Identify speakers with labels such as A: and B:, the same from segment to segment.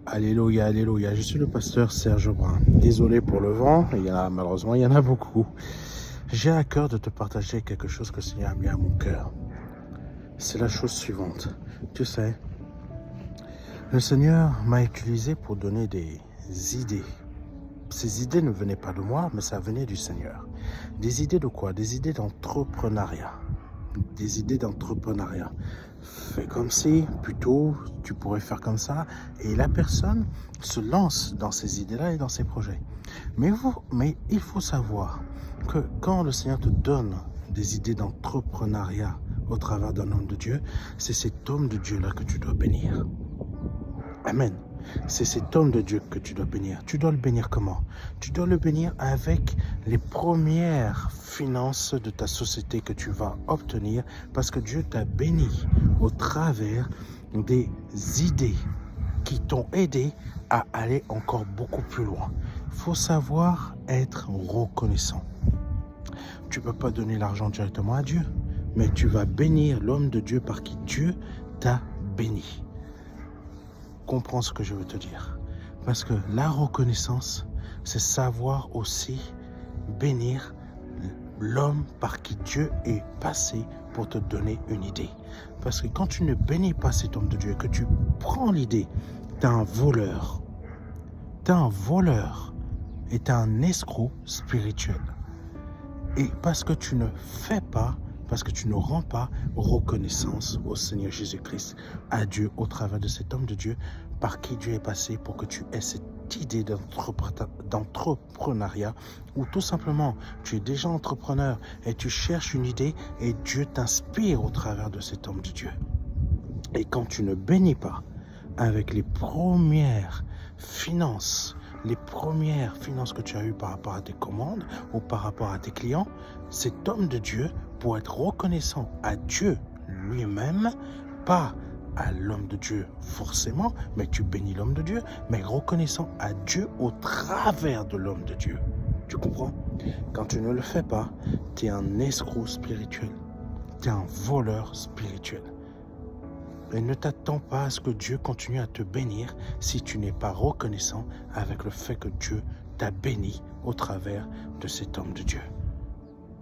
A: Alléluia, alléluia. Je suis le pasteur Serge Brun. Désolé pour le vent, malheureusement, il y en a beaucoup. J'ai à cœur de te partager quelque chose que le Seigneur a mis à mon cœur. C'est la chose suivante. Tu sais, le Seigneur m'a utilisé pour donner des idées. Ces idées ne venaient pas de moi, mais ça venait du Seigneur. Des idées de quoi? Des idées d'entrepreneuriat. Des idées d'entrepreneuriat. Fais comme si, plutôt, tu pourrais faire comme ça. Et la personne se lance dans ces idées-là et dans ces projets. Mais il faut savoir que quand le Seigneur te donne des idées d'entrepreneuriat au travers d'un homme de Dieu, c'est cet homme de Dieu-là que tu dois bénir. Amen. C'est cet homme de Dieu que tu dois bénir. Tu dois le bénir comment? Tu dois le bénir avec les premières finances de ta société que tu vas obtenir parce que Dieu t'a béni au travers des idées qui t'ont aidé à aller encore beaucoup plus loin. Il faut savoir être reconnaissant. Tu ne peux pas donner l'argent directement à Dieu, mais tu vas bénir l'homme de Dieu par qui Dieu t'a béni. Comprends ce que je veux te dire. Parce que la reconnaissance, c'est savoir aussi bénir l'homme par qui Dieu est passé pour te donner une idée. Parce que quand tu ne bénis pas cet homme de Dieu, que tu prends l'idée, tu es un voleur. Tu es un voleur et tu es un escroc spirituel. Et parce que tu ne fais pas, parce que tu ne rends pas reconnaissance au Seigneur Jésus-Christ, à Dieu, au travers de cet homme de Dieu, par qui Dieu est passé pour que tu aies cette idée d'entrepreneuriat, ou tout simplement, tu es déjà entrepreneur et tu cherches une idée et Dieu t'inspire au travers de cet homme de Dieu. Et quand tu ne bénis pas avec les premières finances que tu as eues par rapport à tes commandes ou par rapport à tes clients, cet homme de Dieu, pour être reconnaissant à Dieu lui-même, pas à l'homme de Dieu forcément, mais tu bénis l'homme de Dieu, mais reconnaissant à Dieu au travers de l'homme de Dieu. Tu comprends? Quand tu ne le fais pas, tu es un escroc spirituel, tu es un voleur spirituel. Et ne t'attends pas à ce que Dieu continue à te bénir si tu n'es pas reconnaissant avec le fait que Dieu t'a béni au travers de cet homme de Dieu.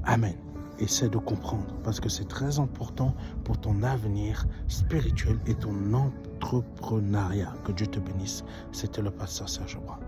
A: Amen. Essaie de comprendre parce que c'est très important pour ton avenir spirituel et ton entrepreneuriat. Que Dieu te bénisse. C'était le pasteur Serge Brun.